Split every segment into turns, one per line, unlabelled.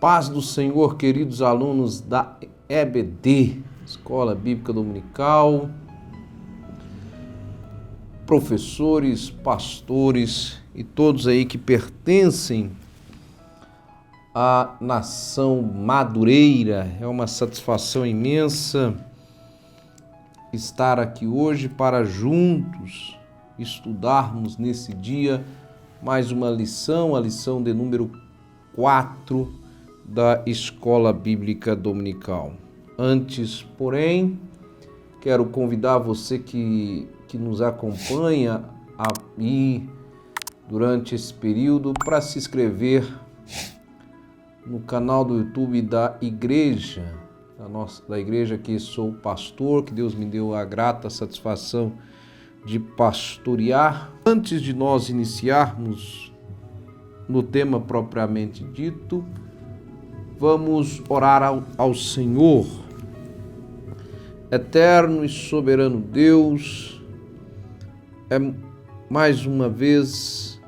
Paz do Senhor, queridos alunos da EBD, Escola Bíblica Dominical, professores, pastores e todos aí que pertencem à nação madureira. É uma satisfação imensa estar aqui hoje para juntos estudarmos nesse dia mais uma lição, a lição de número 4 da Escola Bíblica Dominical. Antes, porém, quero convidar você que nos acompanha aí durante esse período para se inscrever no canal do YouTube da igreja, da igreja que sou pastor, que Deus me deu a grata satisfação de pastorear. Antes de nós iniciarmos no tema propriamente dito, vamos orar ao Senhor. Eterno e soberano Deus, mais uma vez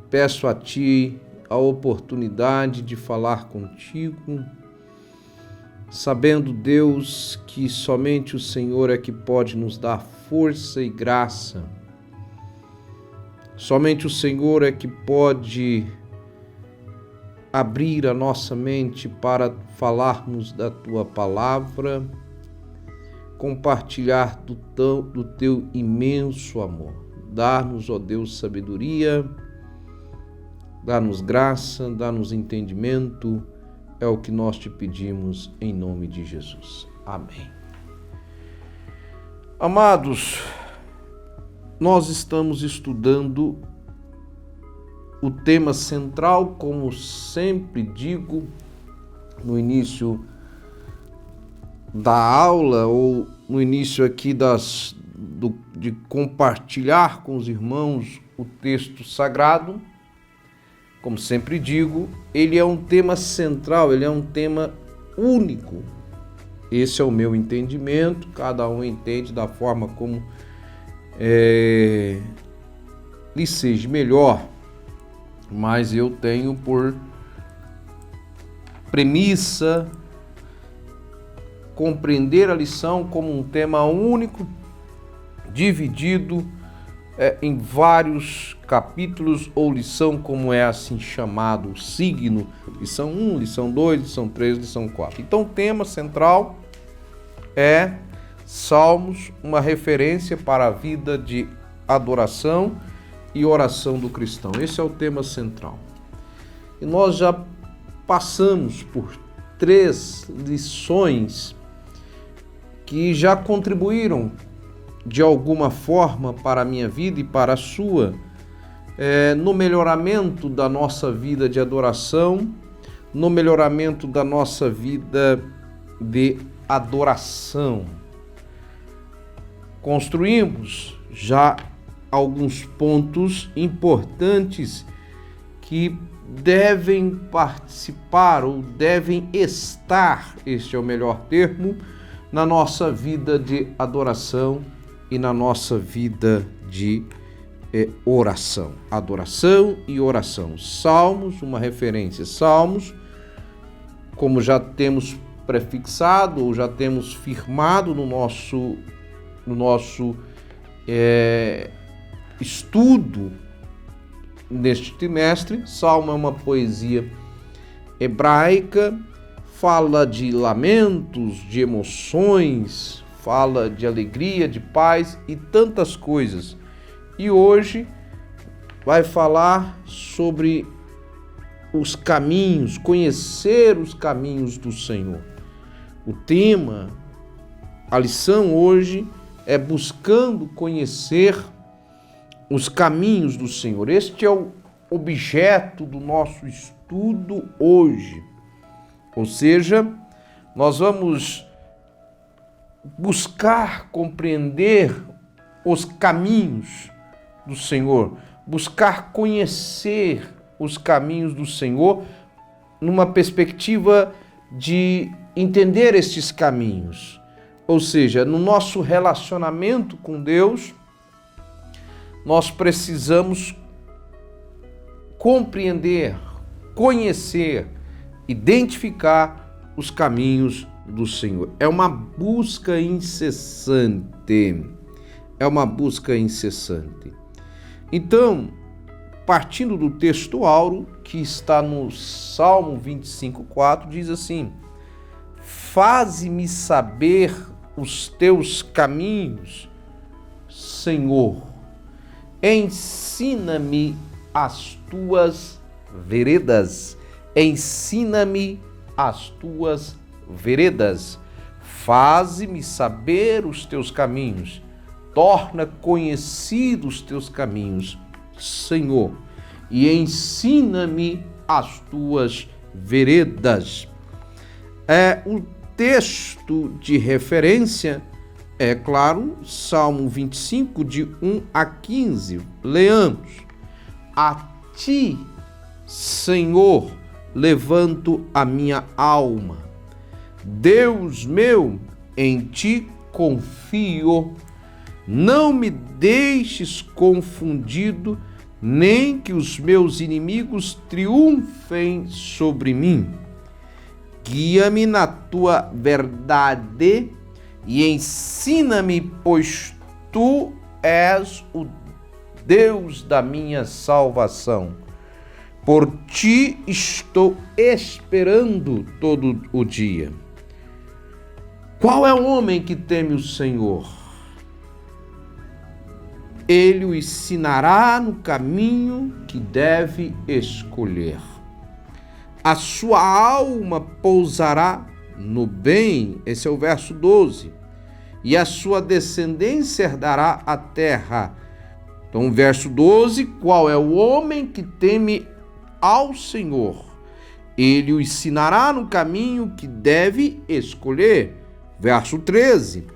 peço a Ti a oportunidade de falar contigo, sabendo, Deus, que somente o Senhor é que pode nos dar força e graça. Somente o Senhor é que pode abrir a nossa mente para falarmos da Tua palavra, compartilhar do Teu imenso amor. Dá-nos, ó Deus, sabedoria, dá-nos graça, dá-nos entendimento, é o que nós te pedimos em nome de Jesus. Amém. Amados, nós estamos estudando o tema central, como sempre digo no início da aula ou no início aqui de compartilhar com os irmãos o texto sagrado. Como sempre digo, ele é um tema central, ele é um tema único. Esse é o meu entendimento, cada um entende da forma como lhe seja melhor, mas eu tenho por premissa compreender a lição como um tema único, dividido em vários capítulos, ou lição, como é assim chamado, signo, lição 1, lição 2, lição 3, lição 4. Então o tema central é Salmos, uma referência para a vida de adoração e oração do cristão. Esse é o tema central. E nós já passamos por 3 lições que já contribuíram de alguma forma para a minha vida e para a sua, no melhoramento da nossa vida de adoração, no melhoramento da nossa vida de adoração. Construímos já alguns pontos importantes que devem participar ou devem estar, este é o melhor termo, na nossa vida de adoração e na nossa vida de oração. Adoração e oração. Salmos, uma referência. Salmos, como já temos prefixado ou já temos firmado no nosso estudo neste trimestre, Salmo é uma poesia hebraica, fala de lamentos, de emoções, fala de alegria, de paz e tantas coisas. E hoje vai falar sobre os caminhos, conhecer os caminhos do Senhor. O tema, a lição hoje é buscando conhecer os caminhos do Senhor. Este é o objeto do nosso estudo hoje. Ou seja, nós vamos buscar compreender os caminhos do Senhor, buscar conhecer os caminhos do Senhor numa perspectiva de entender estes caminhos. Ou seja, no nosso relacionamento com Deus, nós precisamos compreender, conhecer identificar os caminhos do Senhor. É uma busca incessante. É uma busca incessante. Então, partindo do texto áureo, que está no Salmo 25:4, diz assim: faze-me saber os teus caminhos, Senhor. Ensina-me as tuas veredas. Ensina-me as tuas veredas. Faze-me saber os teus caminhos. Torna conhecidos os teus caminhos, Senhor, e ensina-me as tuas veredas. O texto de referência é, claro, Salmo 25, de 1 a 15. Leamos. A ti, Senhor, levanto a minha alma. Deus meu, em ti confio. Não me deixes confundido, nem que os meus inimigos triunfem sobre mim. Guia-me na tua verdade e ensina-me, pois tu és o Deus da minha salvação. Por ti estou esperando todo o dia. Qual é o homem que teme o Senhor? Ele o ensinará no caminho que deve escolher. A sua alma pousará no bem, esse é o verso 12, e a sua descendência herdará a terra. Então, verso 12, qual é o homem que teme ao Senhor? Ele o ensinará no caminho que deve escolher. Verso 13,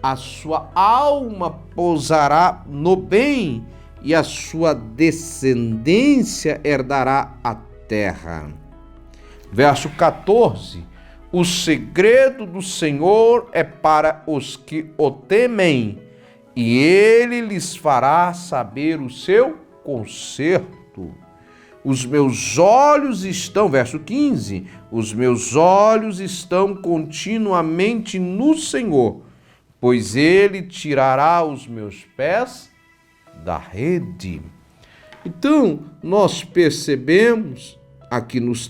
a sua alma pousará no bem e a sua descendência herdará a terra. Verso 14, o segredo do Senhor é para os que o temem, e ele lhes fará saber o seu conserto. Os meus olhos estão, verso 15, os meus olhos estão continuamente no Senhor, pois ele tirará os meus pés da rede. Então, nós percebemos aqui nos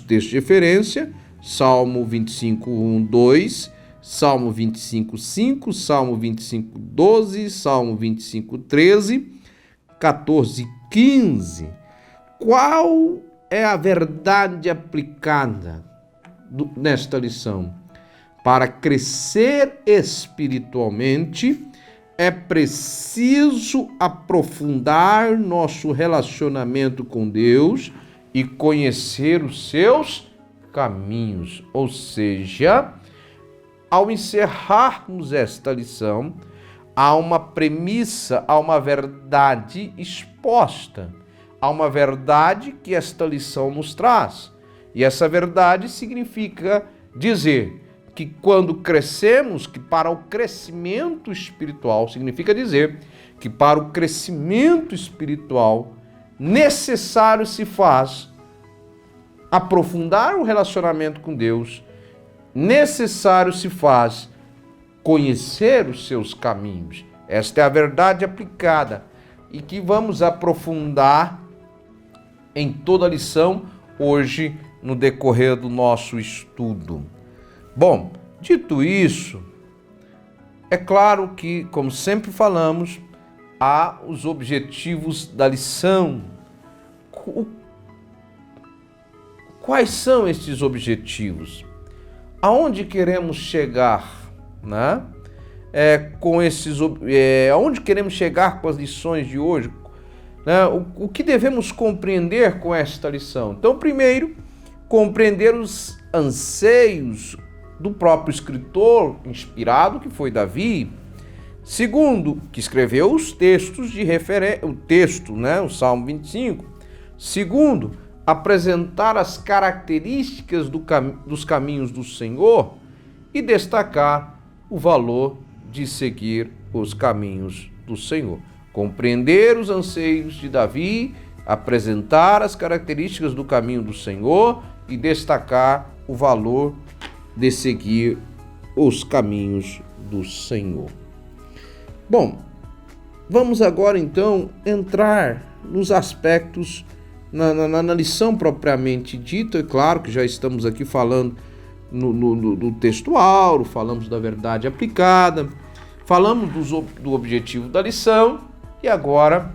textos de referência, Salmo 25, 1, 2, Salmo 25, 5, Salmo 25, 12, Salmo 25, 13, 14, 15. Qual é a verdade aplicada nesta lição? Para crescer espiritualmente, é preciso aprofundar nosso relacionamento com Deus e conhecer os seus caminhos. Ou seja, ao encerrarmos esta lição, há uma premissa, há uma verdade exposta, há uma verdade que esta lição nos traz. E essa verdade significa dizer que quando crescemos, que para o crescimento espiritual, significa dizer que para o crescimento espiritual necessário se faz aprofundar o relacionamento com Deus, necessário se faz conhecer os seus caminhos. Esta é a verdade aplicada e que vamos aprofundar em toda a lição hoje no decorrer do nosso estudo. Bom, dito isso, é claro que, como sempre falamos, há os objetivos da lição. Quais são estes objetivos? Aonde queremos chegar, né? Aonde queremos chegar com as lições de hoje? Né? O que devemos compreender com esta lição? Então, primeiro, compreender os anseios do próprio escritor inspirado, que foi Davi. Segundo, que escreveu os textos de referência, o Salmo 25. Segundo, apresentar as características dos caminhos do Senhor e destacar o valor de seguir os caminhos do Senhor. Compreender os anseios de Davi, apresentar as características do caminho do Senhor e destacar o valor de seguir os caminhos do Senhor. Bom, vamos agora então entrar nos aspectos na lição propriamente dita. É claro que já estamos aqui falando no textual, falamos da verdade aplicada, falamos do objetivo da lição e agora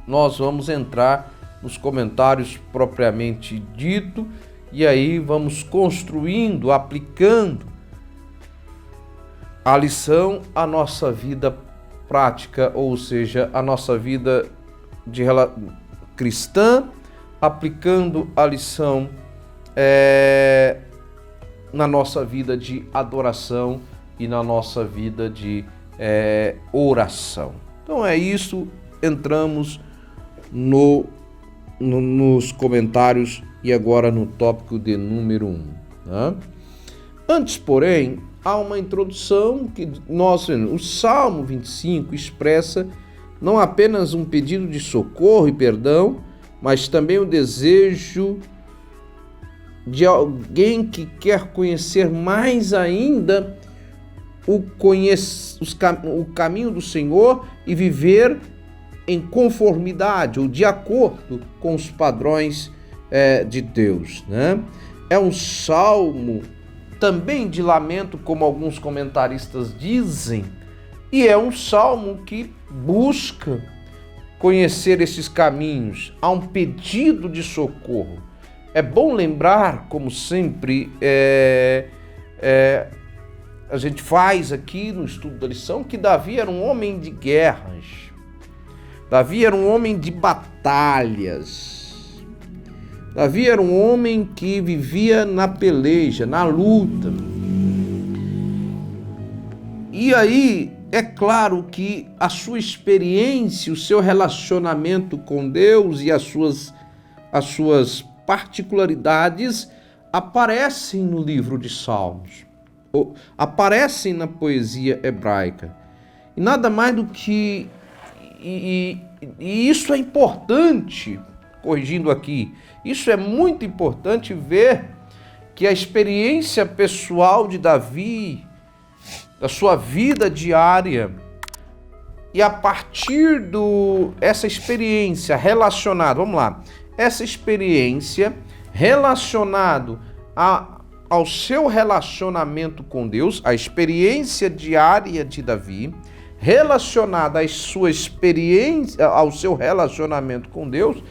nós vamos entrar nos comentários propriamente dito e aí vamos construindo, aplicando a lição à nossa vida prática, ou seja, a nossa vida cristã, aplicando a lição na nossa vida de adoração e na nossa vida de oração. Então é isso, entramos nos comentários e agora no tópico de número 1. Né? Antes, porém, há uma introdução que o Salmo 25 expressa não apenas um pedido de socorro e perdão, mas também o desejo de alguém que quer conhecer mais ainda o caminho do Senhor e viver em conformidade ou de acordo com os padrões de Deus. Né? É um salmo também de lamento, como alguns comentaristas dizem, e é um salmo que busca conhecer esses caminhos. Há um pedido de socorro. É bom lembrar, como sempre a gente faz aqui no estudo da lição, que Davi era um homem de guerras. Davi era um homem de batalhas. Davi era um homem que vivia na peleja, na luta. E aí, é claro que a sua experiência, o seu relacionamento com Deus e as suas particularidades aparecem no livro de Salmos, aparecem na poesia hebraica. E nada mais do que... E isso é importante, corrigindo aqui, isso é muito importante ver que a experiência pessoal de Davi, da sua vida diária, e a partir essa experiência relacionada, vamos lá, essa experiência relacionada ao seu relacionamento com Deus, a experiência diária de Davi, relacionada à sua experiência, ao seu relacionamento com Deus,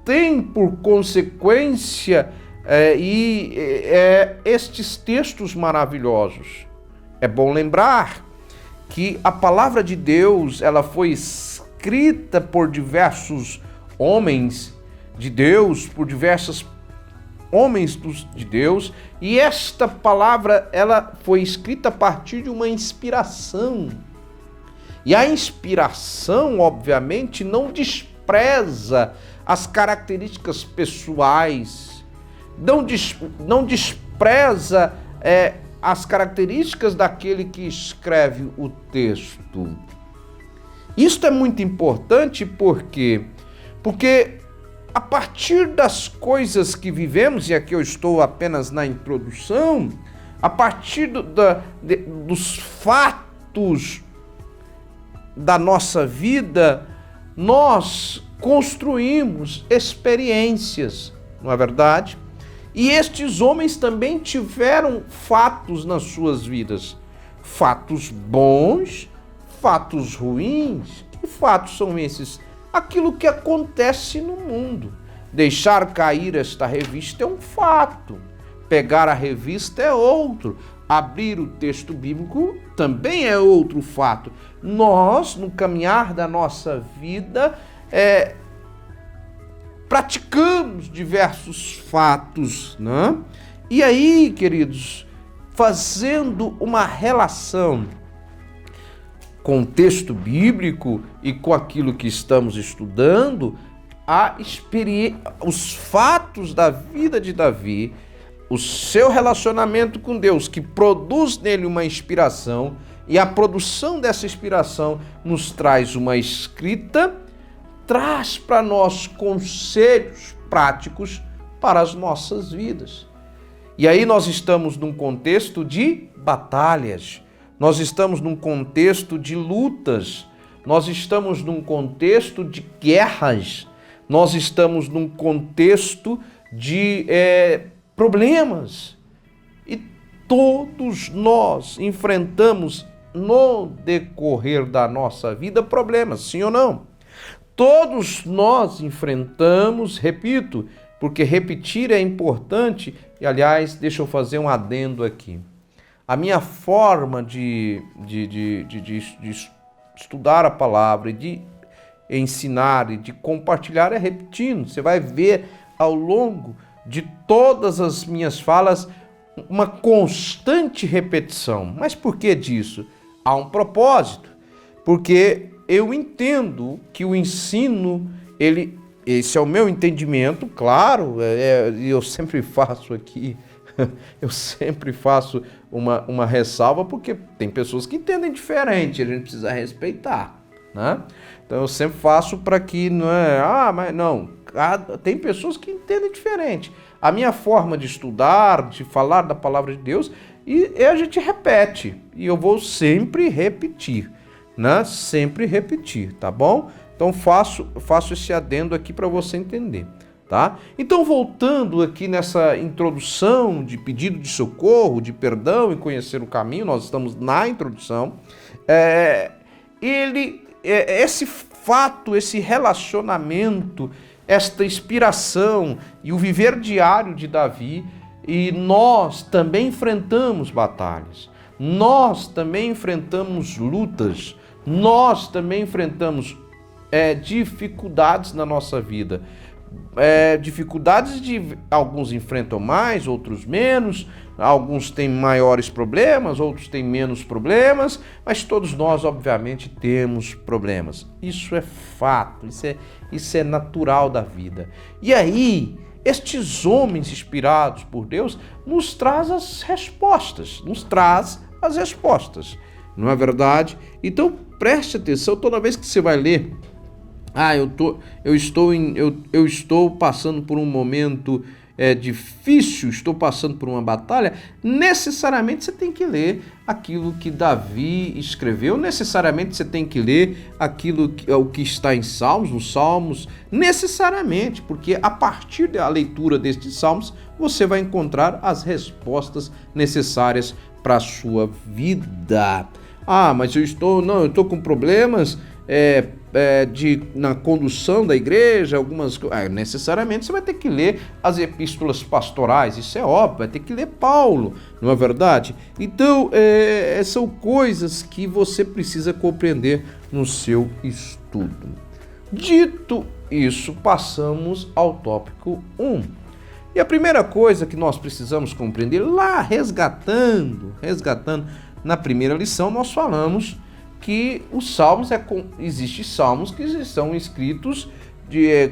tem por consequência estes textos maravilhosos. É bom lembrar que a palavra de Deus, ela foi escrita por diversos homens de Deus, por diversos homens de Deus, e esta palavra, ela foi escrita a partir de uma inspiração. E a inspiração, obviamente, não despreza as características pessoais, não despreza as características daquele que escreve o texto. Isso é muito importante porque a partir das coisas que vivemos, e aqui eu estou apenas na introdução, a partir dos fatos da nossa vida, nós construímos experiências, não é verdade? E estes homens também tiveram fatos nas suas vidas, fatos bons, fatos ruins. Que fatos são esses? Aquilo que acontece no mundo. Deixar cair esta revista é um fato. Pegar a revista é outro. Abrir o texto bíblico também é outro fato. Nós, no caminhar da nossa vida, praticamos diversos fatos, né? E aí, queridos, fazendo uma relação com o texto bíblico e com aquilo que estamos estudando, os fatos da vida de Davi, o seu relacionamento com Deus, que produz nele uma inspiração, e a produção dessa inspiração nos traz uma escrita, traz para nós conselhos práticos para as nossas vidas. E aí nós estamos num contexto de batalhas, nós estamos num contexto de lutas, nós estamos num contexto de guerras, nós estamos num contexto de problemas. E todos nós enfrentamos no decorrer da nossa vida problemas, sim ou não? Todos nós enfrentamos, repito, porque repetir é importante. E, aliás, deixa eu fazer um adendo aqui. A minha forma de estudar a palavra e de ensinar e de compartilhar é repetindo. Você vai ver ao longo de todas as minhas falas uma constante repetição. Mas por que disso? Há um propósito. Porque eu entendo que o ensino, esse é o meu entendimento, claro, eu sempre faço aqui, eu sempre faço uma ressalva, porque tem pessoas que entendem diferente, a gente precisa respeitar, né? Então eu sempre faço para que não é, mas não, tem pessoas que entendem diferente. A minha forma de estudar, de falar da palavra de Deus, e a gente repete, e eu vou sempre repetir, né? Sempre repetir, tá bom? Então faço esse adendo aqui para você entender, tá? Então voltando aqui nessa introdução de pedido de socorro, de perdão e conhecer o caminho, nós estamos na introdução. Esse fato, esse relacionamento, esta inspiração e o viver diário de Davi, e nós também enfrentamos batalhas, nós também enfrentamos lutas, nós também enfrentamos dificuldades na nossa vida. Dificuldades de alguns enfrentam mais, outros menos, alguns têm maiores problemas, outros têm menos problemas, mas todos nós, obviamente, temos problemas. Isso é fato, isso é natural da vida. E aí, estes homens inspirados por Deus nos traz as respostas, não é verdade? Então, preste atenção, toda vez que você vai ler, eu estou passando por um momento difícil, estou passando por uma batalha, necessariamente você tem que ler aquilo que Davi escreveu, necessariamente você tem que ler o que está em Salmos, nos Salmos, necessariamente, porque a partir da leitura destes Salmos, você vai encontrar as respostas necessárias para a sua vida. Mas eu estou com problemas na condução da igreja, algumas coisas. Necessariamente você vai ter que ler as epístolas pastorais, isso é óbvio, vai ter que ler Paulo, não é verdade? Então, são coisas que você precisa compreender no seu estudo. Dito isso, passamos ao tópico 1. E a primeira coisa que nós precisamos compreender, lá resgatando, na primeira lição, nós falamos que os salmos, existem salmos que são escritos,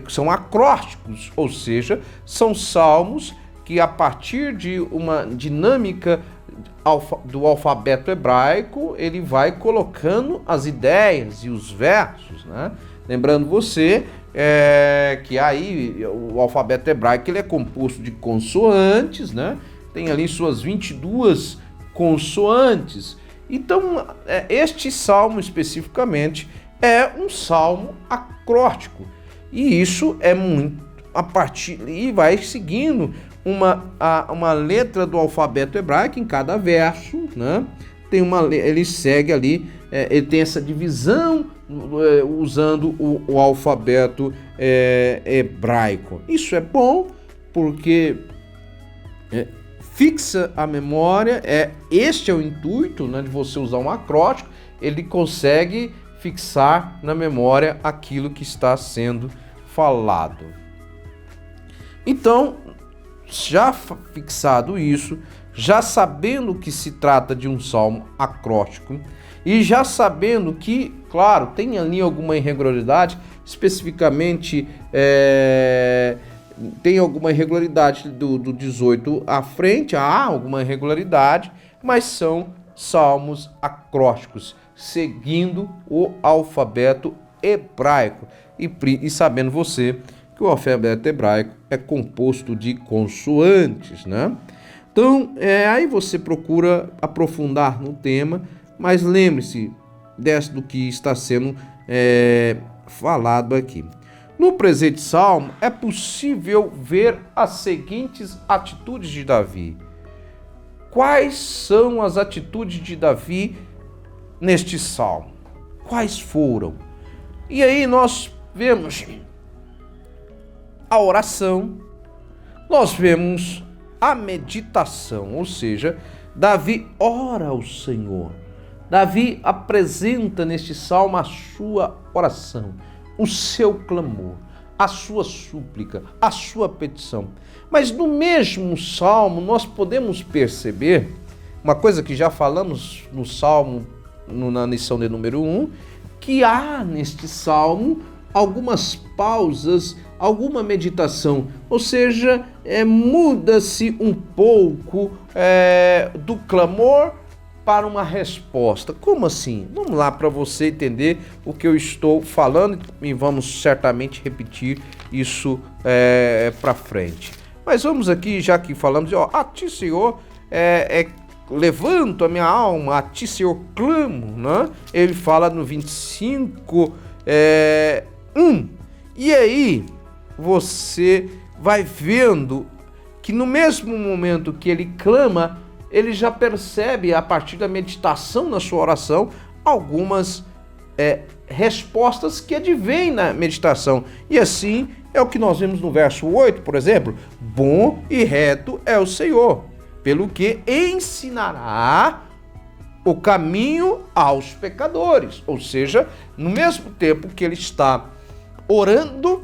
são acrósticos, ou seja, são salmos que a partir de uma dinâmica do alfabeto hebraico, ele vai colocando as ideias e os versos, né? Lembrando você que aí o alfabeto hebraico ele é composto de consoantes, né? Tem ali suas 22 consoantes. Então, este salmo especificamente é um salmo acróstico. E isso é muito a partir e vai seguindo uma letra do alfabeto hebraico em cada verso, né? Ele segue ali, ele tem essa divisão usando o alfabeto hebraico. Isso é bom porque fixa a memória, este é o intuito, né, de você usar um acróstico, ele consegue fixar na memória aquilo que está sendo falado. Então, já fixado isso, já sabendo que se trata de um salmo acróstico e já sabendo que, claro, tem ali alguma irregularidade, especificamente tem alguma irregularidade do 18 à frente, há alguma irregularidade, mas são salmos acrósticos, seguindo o alfabeto hebraico. E sabendo você que o alfabeto hebraico é composto de consoantes, né? Então, aí você procura aprofundar no tema, mas lembre-se do que está sendo falado aqui. No presente salmo, é possível ver as seguintes atitudes de Davi. Quais são as atitudes de Davi neste salmo? Quais foram? E aí nós vemos a oração, nós vemos a meditação, ou seja, Davi ora ao Senhor. Davi apresenta neste salmo a sua oração, o seu clamor, a sua súplica, a sua petição. Mas no mesmo salmo nós podemos perceber uma coisa que já falamos no salmo, na lição de número 1, que há neste salmo algumas pausas, alguma meditação, ou seja, muda-se um pouco do clamor para uma resposta. Como assim? Vamos lá para você entender o que eu estou falando e vamos certamente repetir isso para frente. Mas vamos aqui, já que falamos, a ti, Senhor, levanto a minha alma, a ti, Senhor, clamo, né? Ele fala no 25, 1. E aí você vai vendo que no mesmo momento que ele clama, ele já percebe, a partir da meditação na sua oração, algumas respostas que advêm na meditação. E assim é o que nós vemos no verso 8, por exemplo. Bom e reto é o Senhor, pelo que ensinará o caminho aos pecadores. Ou seja, no mesmo tempo que ele está orando,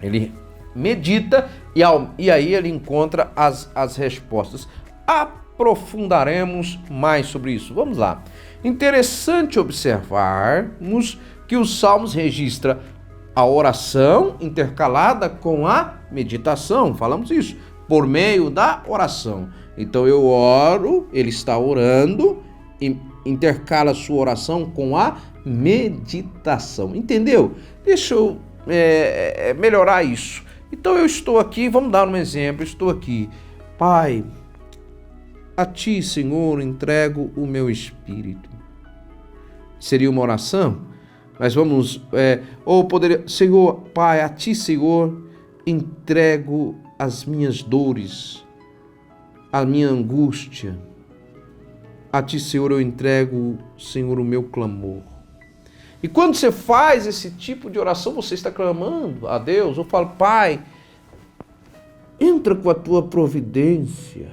ele medita e aí ele encontra as respostas. Aprofundaremos mais sobre isso. Vamos lá. Interessante observarmos que os Salmos registra a oração intercalada com a meditação. Falamos isso, por meio da oração. Então eu oro, ele está orando e intercala a sua oração com a meditação. Entendeu? Deixa eu melhorar isso. Então eu estou aqui, vamos dar um exemplo, estou aqui. Pai, a ti, Senhor, entrego o meu espírito. Seria uma oração? Mas vamos, ou poderia, Senhor, Pai, a ti, Senhor, entrego as minhas dores, a minha angústia. A ti, Senhor, eu entrego, Senhor, o meu clamor. E quando você faz esse tipo de oração, você está clamando a Deus. Eu falo, Pai, entra com a tua providência.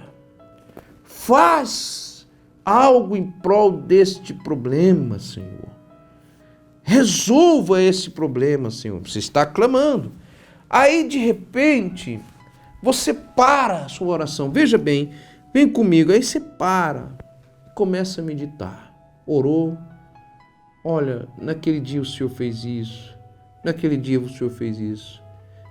Faz algo em prol deste problema, Senhor. Resolva esse problema, Senhor. Você está clamando. Aí, de repente, você para a sua oração. Veja bem, vem comigo. Aí você para, começa a meditar. Orou. Olha, naquele dia o Senhor fez isso, naquele dia o Senhor fez isso.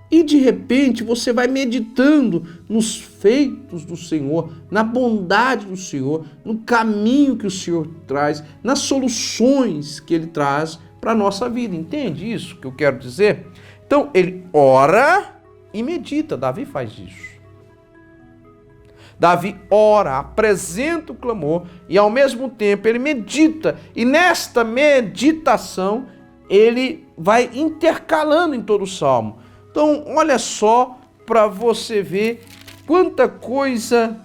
E de repente você vai meditando nos feitos do Senhor, na bondade do Senhor, no caminho que o Senhor traz, nas soluções que Ele traz para a nossa vida. Entende isso que eu quero dizer? Então ele ora e medita. Davi faz isso. Davi ora, apresenta o clamor e ao mesmo tempo ele medita. E nesta meditação ele vai intercalando em todo o salmo. Então olha só para você ver quanta coisa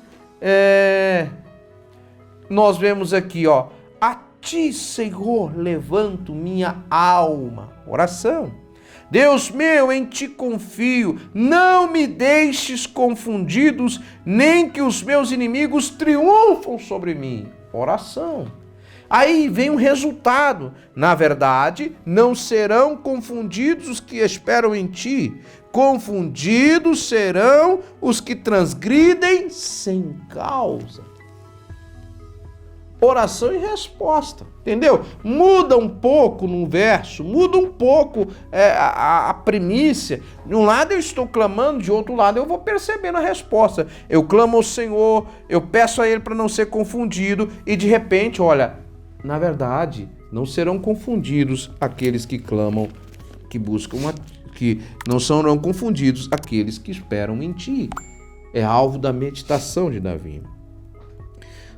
nós vemos aqui. A ti, Senhor, levanto minha alma. Oração. Deus meu, em ti confio, não me deixes confundidos, nem que os meus inimigos triunfam sobre mim. Oração. Aí vem um resultado. Na verdade, não serão confundidos os que esperam em ti. Confundidos serão os que transgridem sem causa. Oração e resposta, entendeu? Muda um pouco no verso, muda um pouco a primícia. De um lado eu estou clamando, de outro lado eu vou percebendo a resposta. Eu clamo ao Senhor, eu peço a Ele para não ser confundido e de repente, olha, na verdade, não serão confundidos aqueles que clamam que não serão confundidos aqueles que esperam em ti. É alvo da meditação de Davi.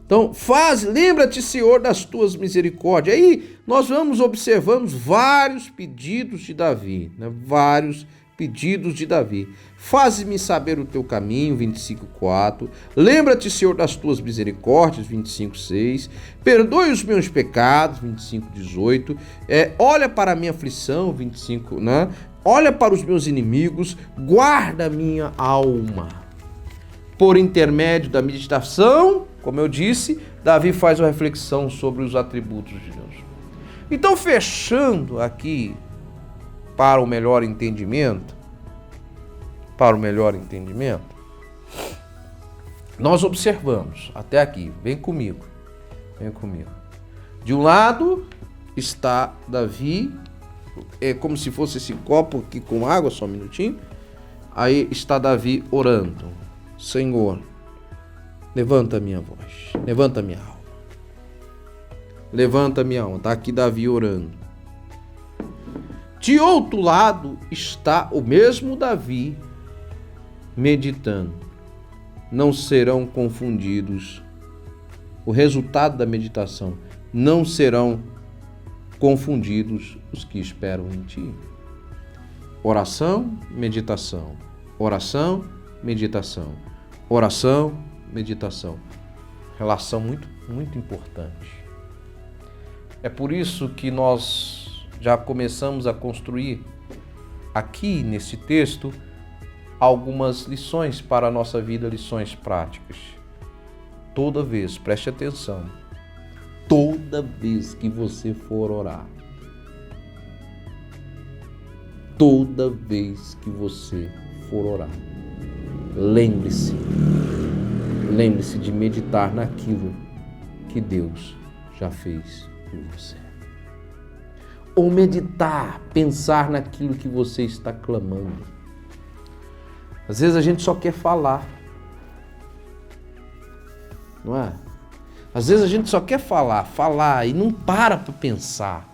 Então, lembra-te, Senhor, das tuas misericórdias. Aí nós vamos observando vários pedidos de Davi, né? Vários pedidos de Davi. Faze-me saber o teu caminho, 25:4. Lembra-te, Senhor, das tuas misericórdias, 25:6. Perdoe os meus pecados, 25:18. Olha para a minha aflição, 25, né? Olha para os meus inimigos, guarda a minha alma. Por intermédio da meditação, como eu disse, Davi faz uma reflexão sobre os atributos de Deus. Então, fechando aqui para o melhor entendimento, nós observamos até aqui, vem comigo. De um lado está Davi, é como se fosse esse copo aqui com água, só um minutinho. Aí está Davi orando: Senhor, levanta a minha voz, levanta a minha alma. Levanta a minha alma. Está aqui Davi orando. De outro lado está o mesmo Davi meditando. Não serão confundidos. O resultado da meditação: não serão confundidos os que esperam em ti. Oração, meditação. Oração, meditação. Oração, meditação. Relação muito, muito importante. É por isso que nós já começamos a construir aqui nesse texto algumas lições para a nossa vida, lições práticas. Toda vez, preste atenção, toda vez que você for orar, toda vez que você for orar, lembre-se de meditar naquilo que Deus já fez por você. Ou meditar, pensar naquilo que você está clamando. Às vezes a gente só quer falar, não é? Às vezes a gente só quer falar e não para pensar,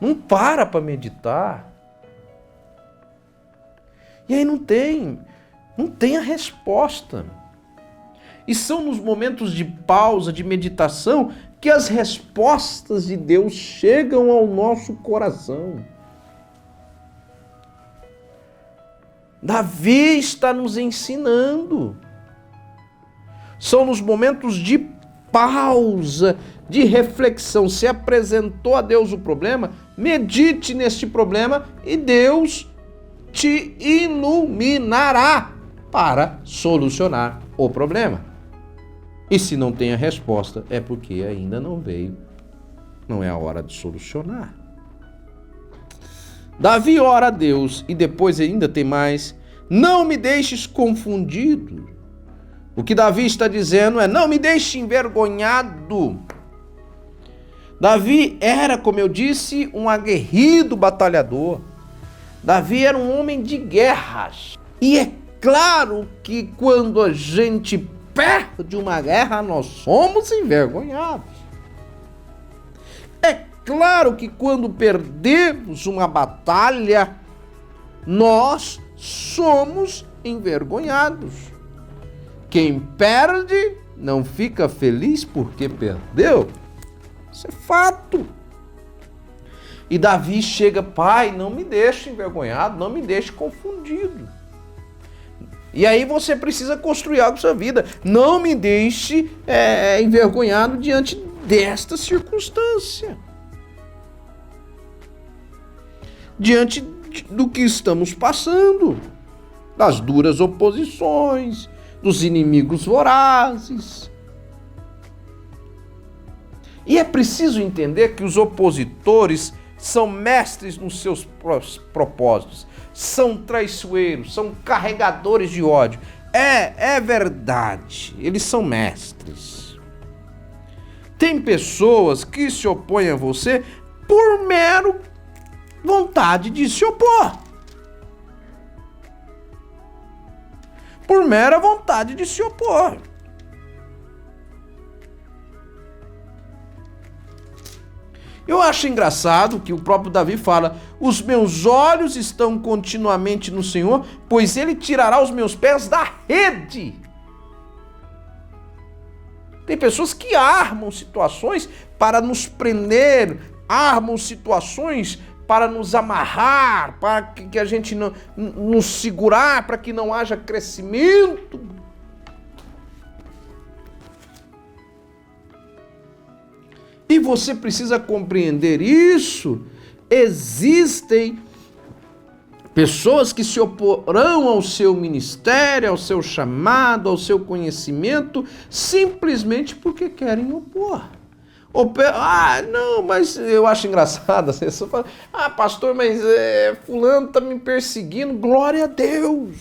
não para meditar. E aí não tem a resposta. E são nos momentos de pausa, de meditação, que as respostas de Deus chegam ao nosso coração. Davi está nos ensinando. São nos momentos de pausa, de reflexão. Se apresentou a Deus o problema, medite neste problema e Deus te iluminará para solucionar o problema. E se não tem a resposta, é porque ainda não veio. Não é a hora de solucionar. Davi ora a Deus e depois ainda tem mais: não me deixes confundido. O que Davi está dizendo é: não me deixe envergonhado. Davi era, como eu disse, um aguerrido batalhador. Davi era um homem de guerras. E é claro que quando a gente perde uma guerra, nós somos envergonhados. É claro que quando perdemos uma batalha, nós somos envergonhados. Quem perde não fica feliz porque perdeu. Isso é fato. E Davi chega: Pai, não me deixe envergonhado, não me deixe confundido. E aí você precisa construir algo na sua vida. Não me deixe envergonhado diante desta circunstância. Diante do que estamos passando, das duras oposições, dos inimigos vorazes. E é preciso entender que os opositores são mestres nos seus propósitos, são traiçoeiros, são carregadores de ódio. É verdade, eles são mestres. Tem pessoas que se opõem a você por mero vontade de se opor. Por mera vontade de se opor. Eu acho engraçado que o próprio Davi fala: os meus olhos estão continuamente no Senhor, pois Ele tirará os meus pés da rede. Tem pessoas que armam situações para nos prender, armam situações para nos amarrar, para que a gente não nos segurar, para que não haja crescimento. E você precisa compreender isso. Existem pessoas que se oporão ao seu ministério, ao seu chamado, ao seu conhecimento, simplesmente porque querem opor. Não, mas eu acho engraçado. Você só fala: pastor, mas fulano está me perseguindo. Glória a Deus.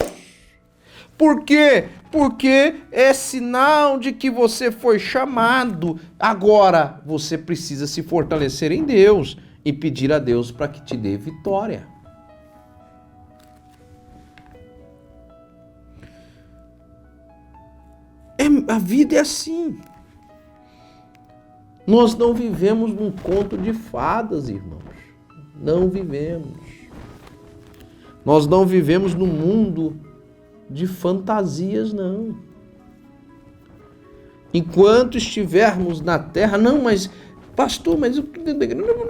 Por quê? Porque é sinal de que você foi chamado. Agora, você precisa se fortalecer em Deus e pedir a Deus para que te dê vitória. A vida é assim. Nós não vivemos num conto de fadas, irmãos. Não vivemos. Nós não vivemos num mundo de fantasias, não. Enquanto estivermos na terra, não, mas pastor, mas não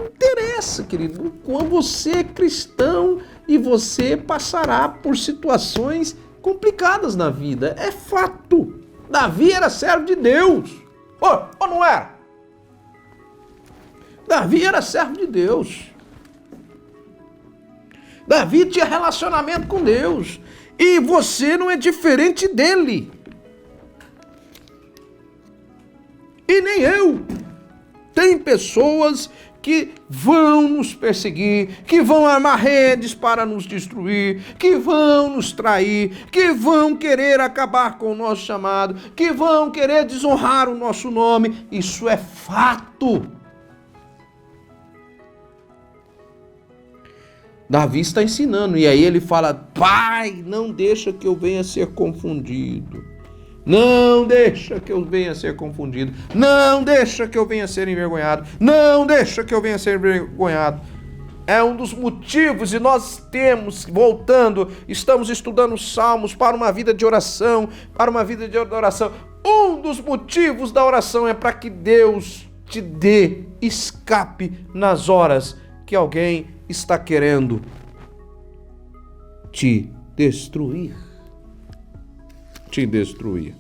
interessa, querido. Quando você é cristão e você passará por situações complicadas na vida, é fato. Davi era servo de Deus. Ou não era? Davi era servo de Deus. Davi tinha relacionamento com Deus. E você não é diferente dele. E nem eu. Tem pessoas que vão nos perseguir, que vão armar redes para nos destruir, que vão nos trair, que vão querer acabar com o nosso chamado, que vão querer desonrar o nosso nome. Isso é fato. Davi está ensinando, e aí ele fala: Pai, não deixa que eu venha ser confundido. Não deixa que eu venha ser confundido. Não deixa que eu venha ser envergonhado. Não deixa que eu venha ser envergonhado. É um dos motivos, e nós temos, voltando, estamos estudando Salmos para uma vida de oração, para uma vida de adoração. Um dos motivos da oração é para que Deus te dê escape nas horas que alguém está querendo te destruir. Te destruir.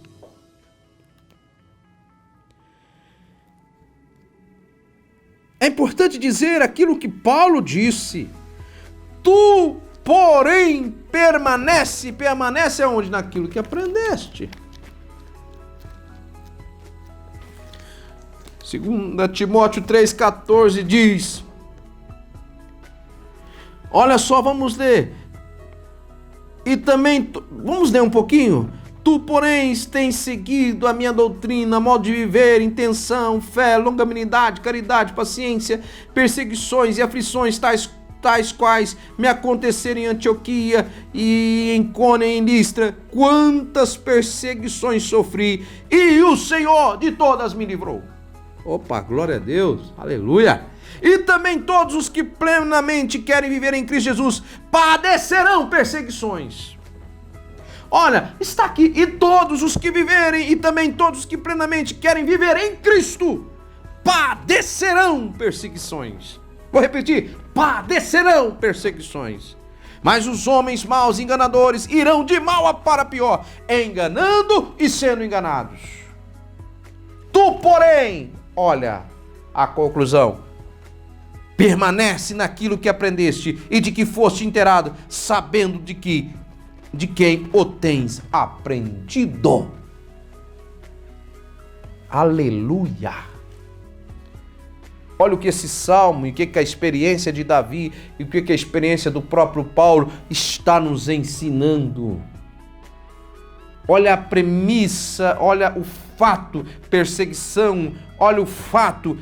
É importante dizer aquilo que Paulo disse. Tu, porém, permanece aonde? Naquilo que aprendeste. 2 Timóteo 3,14 diz: olha só, vamos ler. E também, vamos ler um pouquinho. Tu, porém, tens seguido a minha doutrina, modo de viver, intenção, fé, longanimidade, caridade, paciência, perseguições e aflições, tais quais me aconteceram em Antioquia e em Icônio e em Listra. Quantas perseguições sofri, e o Senhor de todas me livrou. Opa, glória a Deus, aleluia. E também todos os que plenamente querem viver em Cristo Jesus padecerão perseguições. Olha, está aqui: e todos os que viverem, e também todos os que plenamente querem viver em Cristo padecerão perseguições. Vou repetir: padecerão perseguições. Mas os homens maus, enganadores, irão de mal para pior, enganando e sendo enganados. Tu, porém, olha a conclusão: permanece naquilo que aprendeste e de que foste inteirado, sabendo de quem o tens aprendido. Aleluia! Olha o que esse salmo, e o que a experiência de Davi, e o que a experiência do próprio Paulo está nos ensinando. Olha a premissa, olha o fato, perseguição, olha o fato,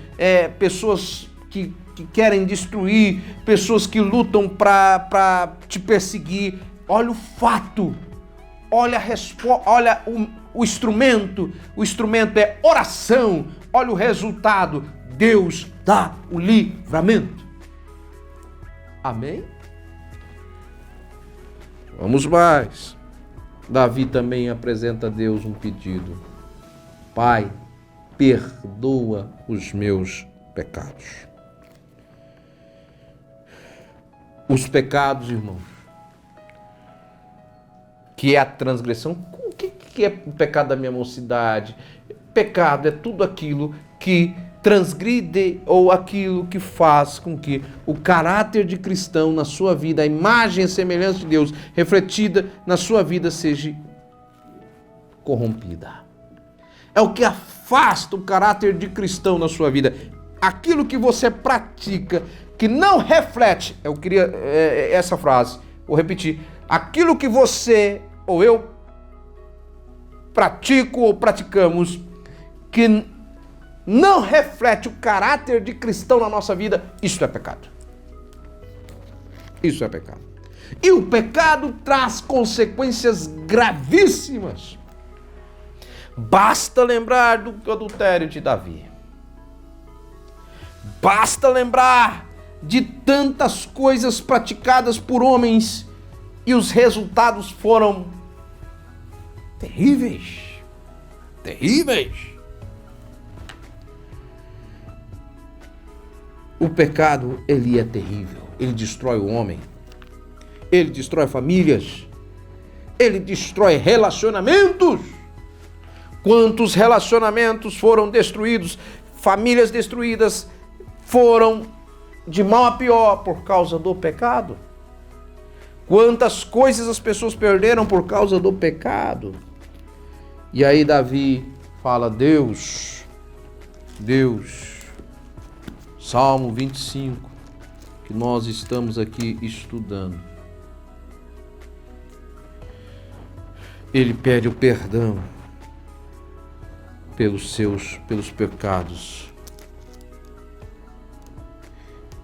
pessoas que querem destruir, pessoas que lutam para te perseguir. Olha o fato, olha a resposta, olha o instrumento é oração. Olha o resultado: Deus dá o livramento. Amém? Vamos mais. Davi também apresenta a Deus um pedido. Pai, perdoa os meus pecados. Os pecados, irmãos, que é a transgressão. O que é o pecado da minha mocidade? Pecado é tudo aquilo que transgride ou aquilo que faz com que o caráter de cristão na sua vida, a imagem e semelhança de Deus refletida na sua vida seja corrompida. É o que afasta o caráter de cristão na sua vida. Aquilo que você pratica que não reflete, eu queria essa frase, vou repetir, aquilo que você ou eu pratico ou praticamos que não reflete o caráter de cristão na nossa vida, isso é pecado. Isso é pecado. E o pecado traz consequências gravíssimas. Basta lembrar do adultério de Davi. Basta lembrar de tantas coisas praticadas por homens e os resultados foram terríveis. Terríveis. O pecado, ele é terrível. Ele destrói o homem. Ele destrói famílias. Ele destrói relacionamentos. Quantos relacionamentos foram destruídos? Famílias destruídas foram de mal a pior por causa do pecado. Quantas coisas as pessoas perderam por causa do pecado. E aí Davi fala, Deus, Salmo 25, que nós estamos aqui estudando. Ele pede o perdão pelos pecados.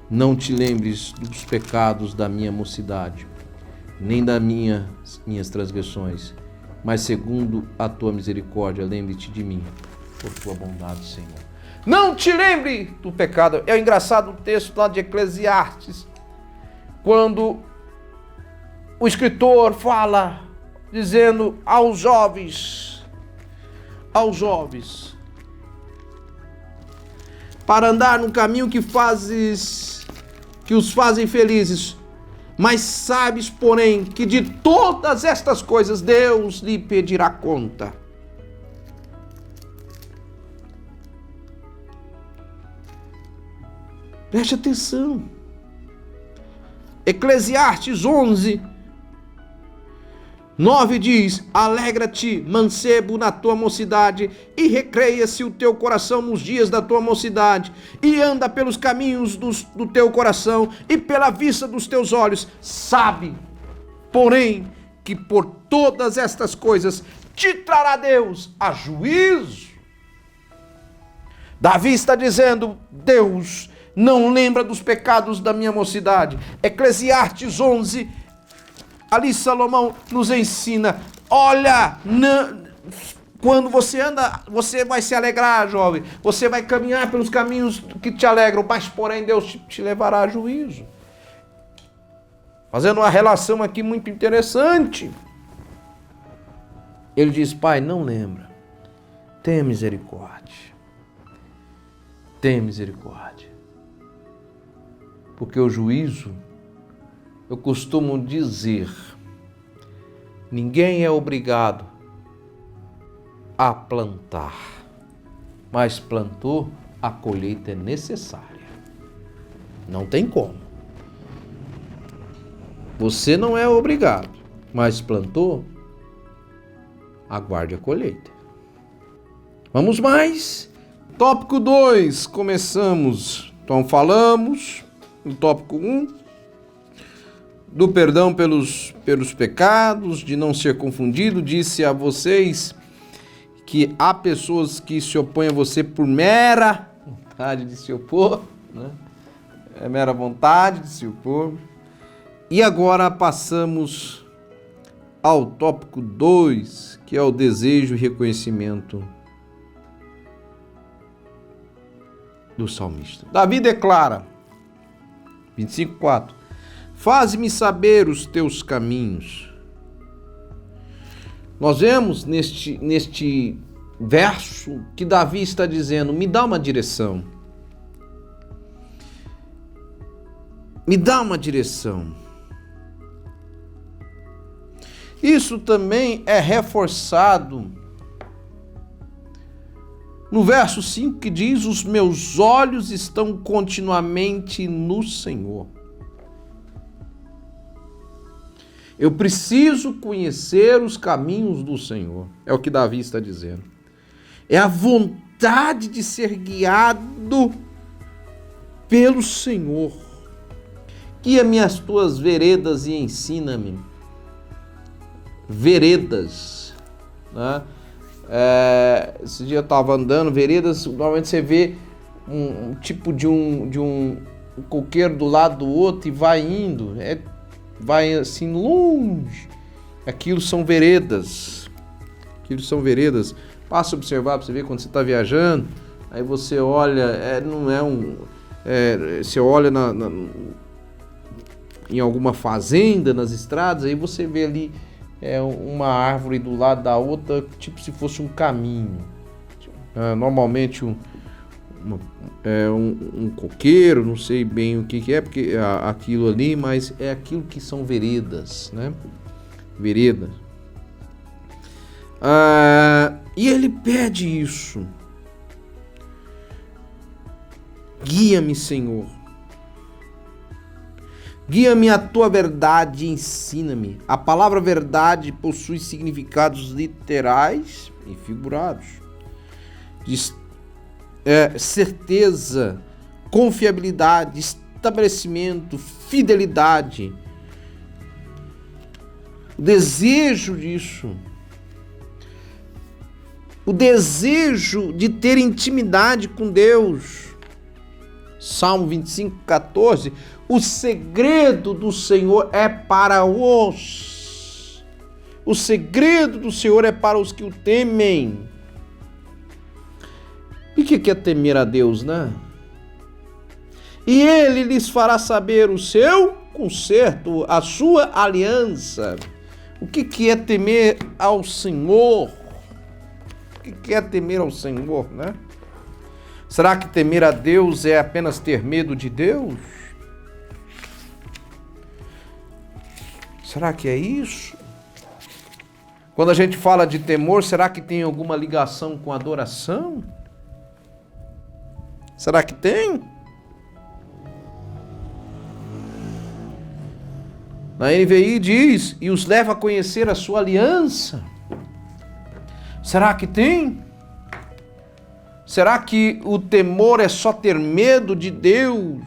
Não te lembres dos pecados da minha mocidade, nem das minhas transgressões, mas segundo a tua misericórdia, lembre-te de mim, por tua bondade, Senhor. Não te lembre do pecado. É engraçado o texto lá de Eclesiastes, quando o escritor fala, dizendo aos jovens, para andar no caminho que os fazem felizes, mas sabes, porém, que de todas estas coisas Deus lhe pedirá conta. Preste atenção. Eclesiastes 11, 9 diz, alegra-te, mancebo, na tua mocidade, e recreia-se o teu coração nos dias da tua mocidade, e anda pelos caminhos do teu coração, e pela vista dos teus olhos. Sabe, porém, que por todas estas coisas te trará Deus a juízo. Davi está dizendo, Deus não lembra dos pecados da minha mocidade. Eclesiastes 11, ali Salomão nos ensina, olha, quando você anda, você vai se alegrar, jovem, você vai caminhar pelos caminhos que te alegram, mas porém Deus te levará a juízo. Fazendo uma relação aqui muito interessante. Ele diz, Pai, não lembra, tenha misericórdia, tenha misericórdia. Porque o juízo, eu costumo dizer, ninguém é obrigado a plantar, mas plantou, a colheita é necessária. Não tem como. Você não é obrigado, mas plantou, aguarde a colheita. Vamos mais. Tópico 2, começamos. Então falamos no tópico 1, do perdão pelos pecados, de não ser confundido. Disse a vocês que há pessoas que se opõem a você por mera vontade de se opor, né? É mera vontade de se opor. E agora passamos ao tópico 2, que é o desejo e reconhecimento do salmista. Davi declara, 25:4, faze-me saber os teus caminhos. Nós vemos neste verso que Davi está dizendo, me dá uma direção. Me dá uma direção. Isso também é reforçado no verso 5 que diz, os meus olhos estão continuamente no Senhor. Eu preciso conhecer os caminhos do Senhor. É o que Davi está dizendo. É a vontade de ser guiado pelo Senhor. Guia-me as tuas veredas e ensina-me. Veredas, né? Esse dia eu estava andando, veredas, normalmente você vê um tipo de um coqueiro do lado do outro e vai indo, vai assim longe. Aquilo são veredas. Passa a observar para você ver quando você está viajando, aí você olha, você olha em alguma fazenda, nas estradas, aí você vê ali uma árvore do lado da outra, tipo se fosse um caminho. Normalmente um coqueiro, não sei bem o que é, porque aquilo ali, mas é aquilo que são veredas, né? Veredas. E ele pede isso. Guia-me, Senhor. Guia-me a tua verdade e ensina-me. A palavra verdade possui significados literais e figurados. Certeza, confiabilidade, estabelecimento, fidelidade. O desejo disso. O desejo de ter intimidade com Deus. Salmo 25:14. O segredo do Senhor é para os. O segredo do Senhor é para os que o temem. E o que é temer a Deus, né? E Ele lhes fará saber o seu conserto, a sua aliança. O que é temer ao Senhor? O que é temer ao Senhor, né? Será que temer a Deus é apenas ter medo de Deus? Será que é isso? Quando a gente fala de temor, será que tem alguma ligação com adoração? Será que tem? Na NVI diz, e os leva a conhecer a sua aliança. Será que tem? Será que o temor é só ter medo de Deus?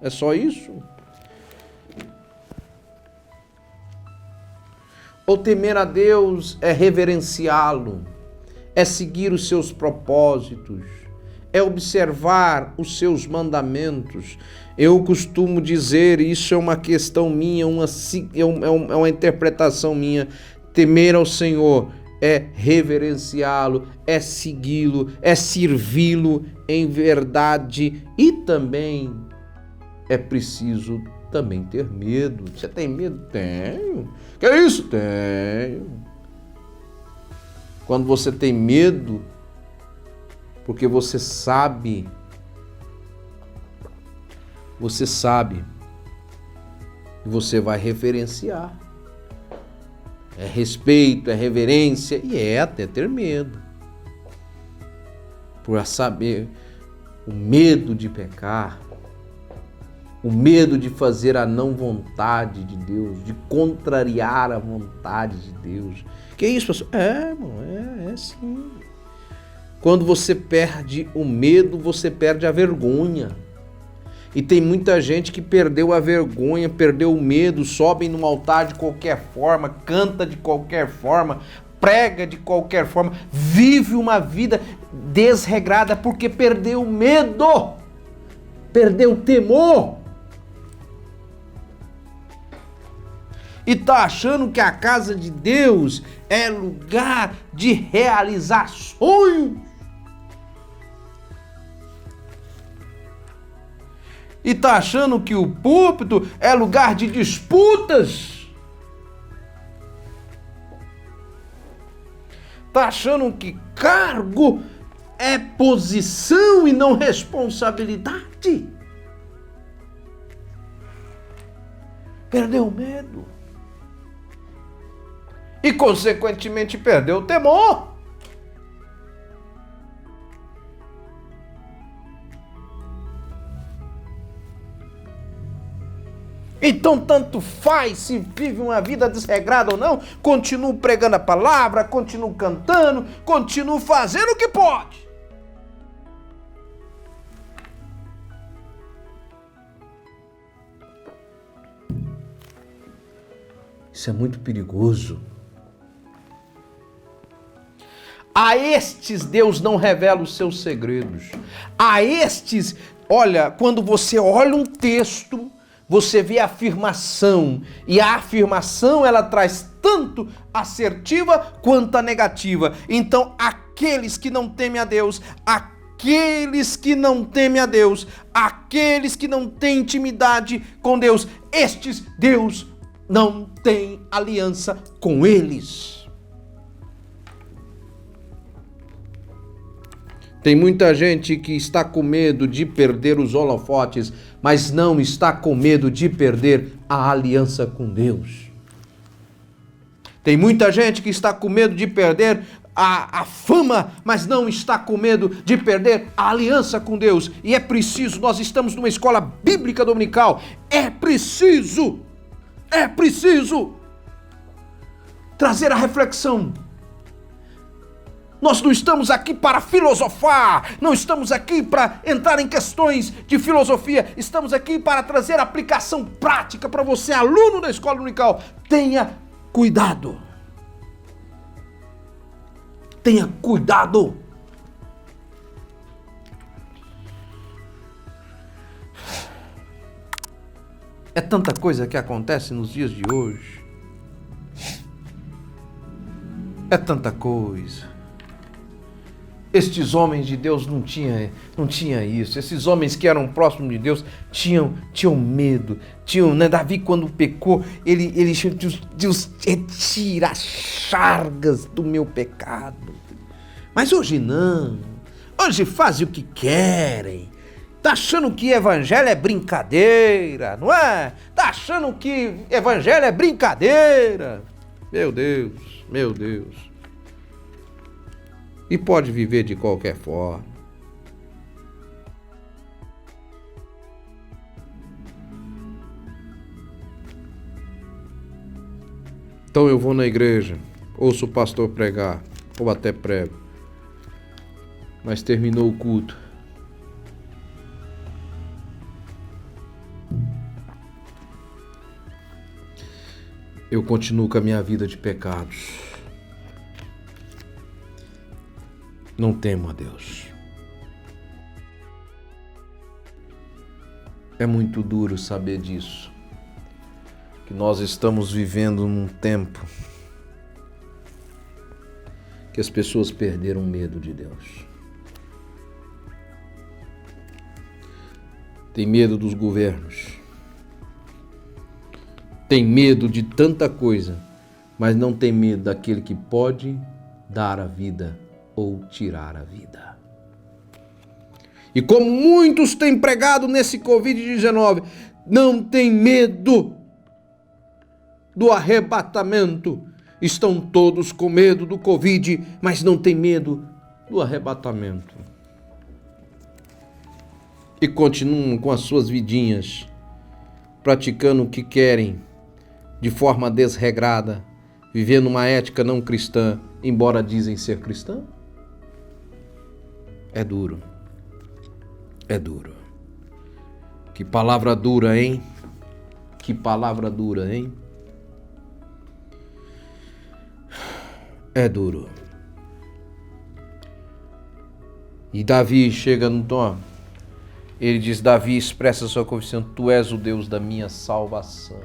É só isso? Ou temer a Deus é reverenciá-lo, é seguir os seus propósitos, é observar os seus mandamentos. Eu costumo dizer, isso é uma questão minha, é uma interpretação minha, temer ao Senhor é reverenciá-lo, é segui-lo, é servi-lo em verdade e também é preciso também ter medo. Você tem medo? Tenho. Que é isso? Tenho. Quando você tem medo, porque você sabe, e você vai reverenciar. É respeito, é reverência e é até ter medo. Por saber o medo de pecar, o medo de fazer a não vontade de Deus, de contrariar a vontade de Deus. Que isso, pastor? Irmão, é sim. Quando você perde o medo, você perde a vergonha. E tem muita gente que perdeu a vergonha, perdeu o medo, sobe no altar de qualquer forma, canta de qualquer forma, prega de qualquer forma, vive uma vida desregrada porque perdeu o medo, perdeu o temor. E tá achando que a casa de Deus é lugar de realizar sonhos. E está achando que o púlpito é lugar de disputas. Está achando que cargo é posição e não responsabilidade. Perdeu o medo. E, consequentemente, perdeu o temor. Então, tanto faz se vive uma vida desregrada ou não, continuo pregando a palavra, continuo cantando, continuo fazendo o que pode. Isso é muito perigoso. A estes Deus não revela os seus segredos. A estes, olha, quando você olha um texto, você vê a afirmação, e a afirmação ela traz tanto assertiva quanto a negativa. Então, aqueles que não temem a Deus, aqueles que não temem a Deus, aqueles que não têm intimidade com Deus, estes Deus não tem aliança com eles. Tem muita gente que está com medo de perder os holofotes, mas não está com medo de perder a aliança com Deus. Tem muita gente que está com medo de perder a fama, mas não está com medo de perder a aliança com Deus. E é preciso, nós estamos numa escola bíblica dominical, é preciso trazer a reflexão. Nós não estamos aqui para filosofar, não estamos aqui para entrar em questões de filosofia, estamos aqui para trazer aplicação prática para você, aluno da escola dominical. Tenha cuidado. Tenha cuidado. É tanta coisa que acontece nos dias de hoje. É tanta coisa. Estes homens de Deus não tinha isso. Esses homens que eram próximos de Deus tinham medo. Né? Davi, quando pecou, ele chama Deus, retira as chagas do meu pecado. Mas hoje não. Hoje fazem o que querem. Tá achando que evangelho é brincadeira, não é? Tá achando que evangelho é brincadeira. Meu Deus, meu Deus. E pode viver de qualquer forma. Então eu vou na igreja, ouço o pastor pregar, ou até prego, mas terminou o culto. Eu continuo com a minha vida de pecados. Não temo a Deus. É muito duro saber disso. Que nós estamos vivendo num tempo que as pessoas perderam medo de Deus. Tem medo dos governos. Tem medo de tanta coisa, mas não tem medo daquele que pode dar a vida ou tirar a vida. E como muitos têm pregado nesse Covid-19, não tem medo do arrebatamento. Estão todos com medo do Covid, mas não tem medo do arrebatamento. E continuam com as suas vidinhas, praticando o que querem, de forma desregrada, vivendo uma ética não cristã, embora dizem ser cristã. É duro. É duro. Que palavra dura, hein? Que palavra dura, hein? É duro. E Davi chega no tom. Ele diz, Davi expressa sua confissão, tu és o Deus da minha salvação.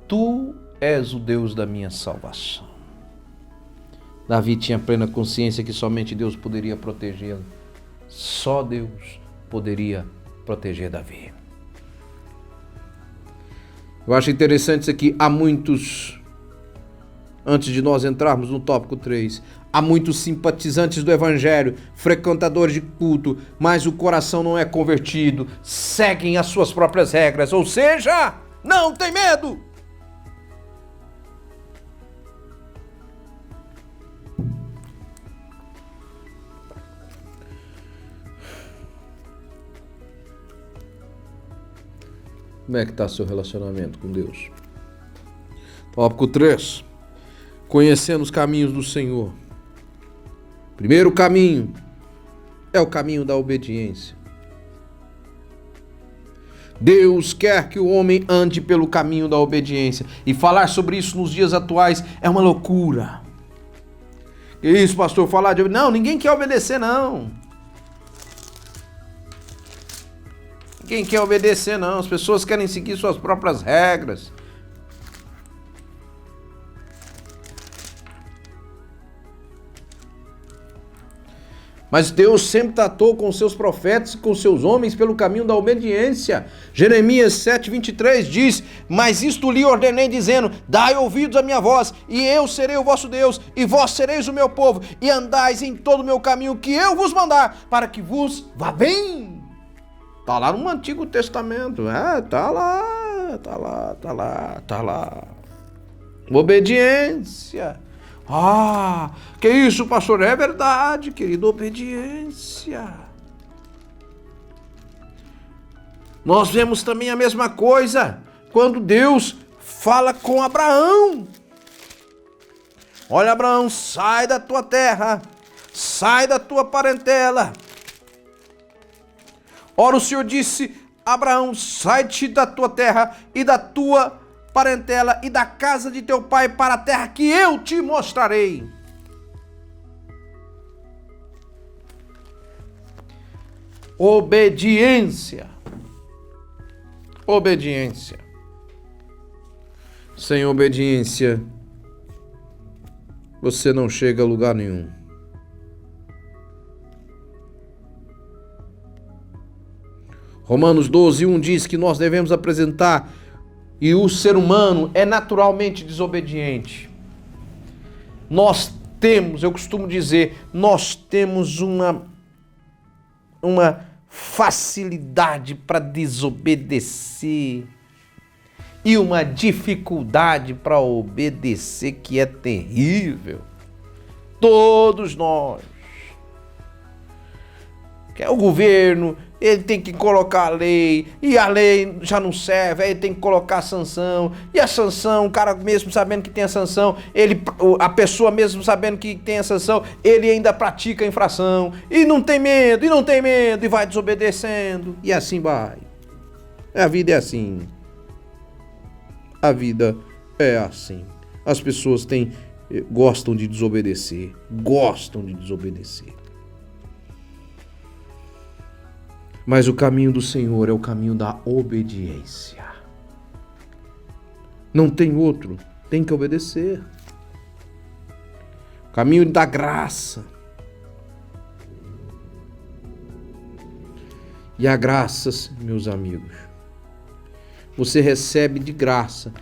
Tu és o Deus da minha salvação. Davi tinha plena consciência que somente Deus poderia protegê-lo. Só Deus poderia proteger Davi. Eu acho interessante isso aqui. Há muitos, antes de nós entrarmos no tópico 3, há muitos simpatizantes do Evangelho, frequentadores de culto, mas o coração não é convertido, seguem as suas próprias regras, ou seja, não tem medo. Como é que está seu relacionamento com Deus? Tópico 3. Conhecendo os caminhos do Senhor. Primeiro caminho é o caminho da obediência. Deus quer que o homem ande pelo caminho da obediência. E falar sobre isso nos dias atuais é uma loucura. Que isso, pastor? Falar de... Não, ninguém quer obedecer, não. Ninguém quer obedecer, não. As pessoas querem seguir suas próprias regras. Mas Deus sempre tratou com seus profetas e com seus homens pelo caminho da obediência. Jeremias 7:23 diz: mas isto lhe ordenei dizendo, dai ouvidos à minha voz, e eu serei o vosso Deus, e vós sereis o meu povo, e andais em todo o meu caminho que eu vos mandar, para que vos vá bem. Está lá no Antigo Testamento. Está lá. Obediência. Que isso, pastor? É verdade, querido, obediência. Nós vemos também a mesma coisa quando Deus fala com Abraão. Olha, Abraão, sai da tua terra, sai da tua parentela. Ora, o Senhor disse, Abraão, sai-te da tua terra e da tua parentela e da casa de teu pai para a terra que eu te mostrarei. Obediência. Obediência. Sem obediência, você não chega a lugar nenhum. Romanos 12:1 diz que nós devemos apresentar, e o ser humano é naturalmente desobediente. Nós temos, eu costumo dizer, nós temos uma facilidade para desobedecer e uma dificuldade para obedecer que é terrível. Todos nós. Que é o governo, ele tem que colocar a lei, e a lei já não serve, aí tem que colocar a sanção, e a sanção, o cara mesmo sabendo que tem a sanção, a pessoa mesmo sabendo que tem a sanção, ele ainda pratica a infração, e não tem medo, e vai desobedecendo, e assim vai. A vida é assim. A vida é assim. As pessoas gostam de desobedecer, Mas o caminho do Senhor é o caminho da obediência. Não tem outro, tem que obedecer. O caminho da graça. E a graça, meus amigos, você recebe de graça,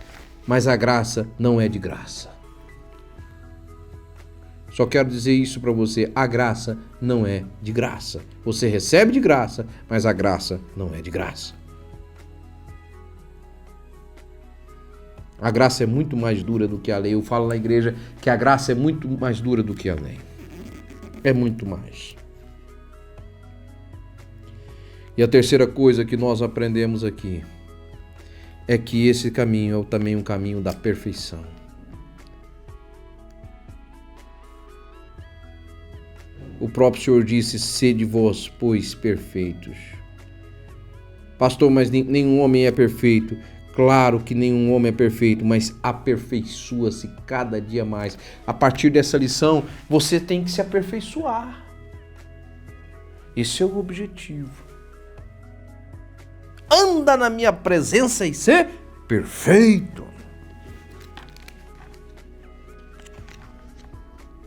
mas a graça não é de graça. Só quero dizer isso para você, a graça não é de graça. Você recebe de graça, mas a graça não é de graça. A graça é muito mais dura do que a lei. Eu falo na igreja que a graça é muito mais dura do que a lei. É muito mais. E a terceira coisa que nós aprendemos aqui é que esse caminho é também um caminho da perfeição. O próprio Senhor disse, sede vós, pois, perfeitos. Pastor, mas nenhum homem é perfeito. Claro que nenhum homem é perfeito, mas aperfeiçoa-se cada dia mais. A partir dessa lição, você tem que se aperfeiçoar. Esse é o objetivo. Anda na minha presença e ser perfeito.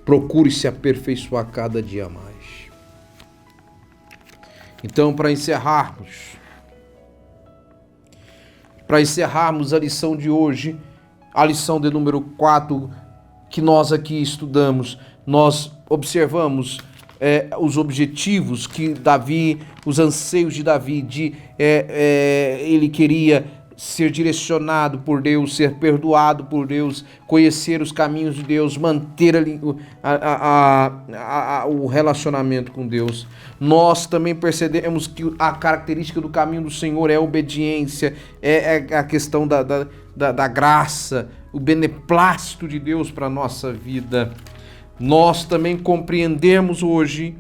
Procure se aperfeiçoar cada dia mais. Então, para encerrarmos, para encerrarmos a lição de hoje, a lição de número 4, que nós aqui estudamos, nós observamos os objetivos que Davi, os anseios de Davi, ele queria ser direcionado por Deus, ser perdoado por Deus, conhecer os caminhos de Deus, manter ali o relacionamento com Deus. Nós também percebemos que a característica do caminho do Senhor é a obediência, é a questão da graça, o beneplácito de Deus para a nossa vida. Nós também compreendemos hoje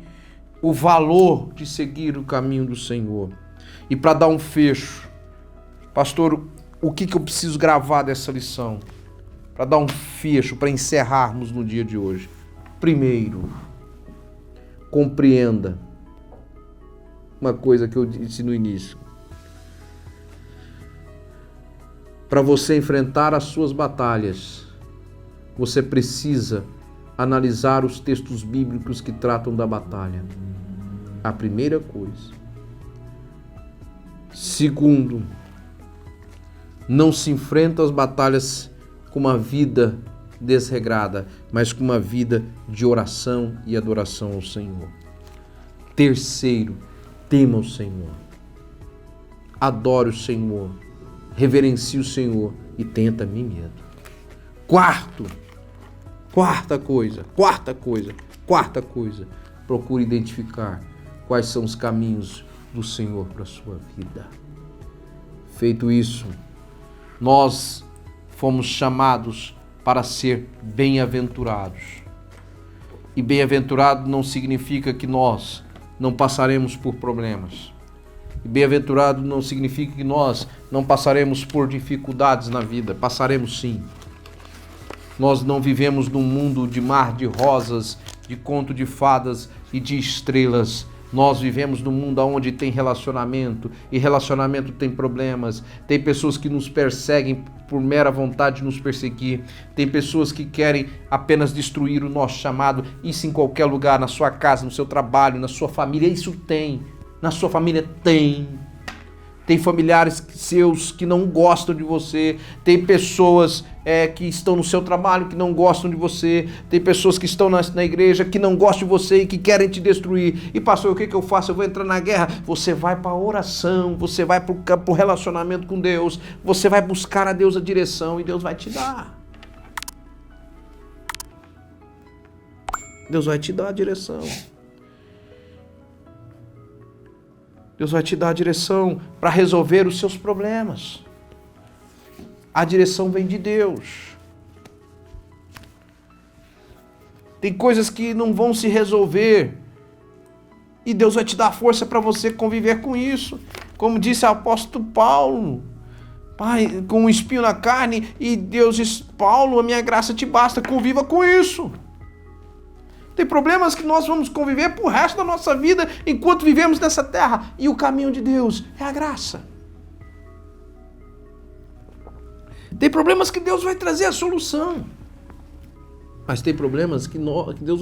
o valor de seguir o caminho do Senhor. E para dar um fecho, pastor, o que eu preciso gravar dessa lição? Para dar um fecho, para encerrarmos no dia de hoje. Primeiro, compreenda uma coisa que eu disse no início. Para você enfrentar as suas batalhas, você precisa analisar os textos bíblicos que tratam da batalha. A primeira coisa. Segundo, não se enfrenta as batalhas com uma vida desregrada, mas com uma vida de oração e adoração ao Senhor. Terceiro, tema o Senhor. Adore o Senhor. Reverencie o Senhor e tenha também medo. Quarta coisa, procure identificar quais são os caminhos do Senhor para a sua vida. Feito isso, nós fomos chamados para ser bem-aventurados. E bem-aventurado não significa que nós não passaremos por problemas. E bem-aventurado não significa que nós não passaremos por dificuldades na vida. Passaremos sim. Nós não vivemos num mundo de mar de rosas, de conto de fadas e de estrelas. Nós vivemos num mundo onde tem relacionamento, e relacionamento tem problemas. Tem pessoas que nos perseguem por mera vontade de nos perseguir. Tem pessoas que querem apenas destruir o nosso chamado. Isso em qualquer lugar, na sua casa, no seu trabalho, na sua família. Isso tem. Na sua família tem. Tem familiares seus que não gostam de você. Tem pessoas que estão no seu trabalho que não gostam de você. Tem pessoas que estão na igreja que não gostam de você e que querem te destruir. E pastor, o que eu faço? Eu vou entrar na guerra. Você vai para a oração, você vai para o relacionamento com Deus, você vai buscar a Deus a direção e Deus vai te dar. Deus vai te dar a direção. Deus vai te dar a direção para resolver os seus problemas. A direção vem de Deus. Tem coisas que não vão se resolver e Deus vai te dar força para você conviver com isso. Como disse o apóstolo Paulo, Pai, com um espinho na carne, e Deus disse, Paulo, a minha graça te basta, conviva com isso. Tem problemas que nós vamos conviver pro resto da nossa vida enquanto vivemos nessa terra. E o caminho de Deus é a graça. Tem problemas que Deus vai trazer a solução. Mas tem problemas que Deus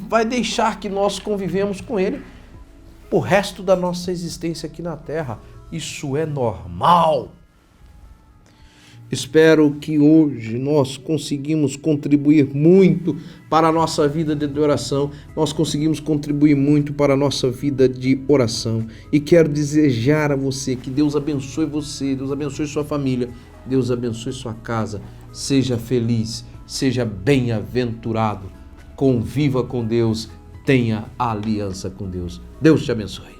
vai deixar que nós convivemos com Ele o resto da nossa existência aqui na terra. Isso é normal. Espero que hoje nós conseguimos contribuir muito para a nossa vida de oração. Nós conseguimos contribuir muito para a nossa vida de oração. E quero desejar a você que Deus abençoe você, Deus abençoe sua família, Deus abençoe sua casa. Seja feliz, seja bem-aventurado. Conviva com Deus, tenha aliança com Deus. Deus te abençoe.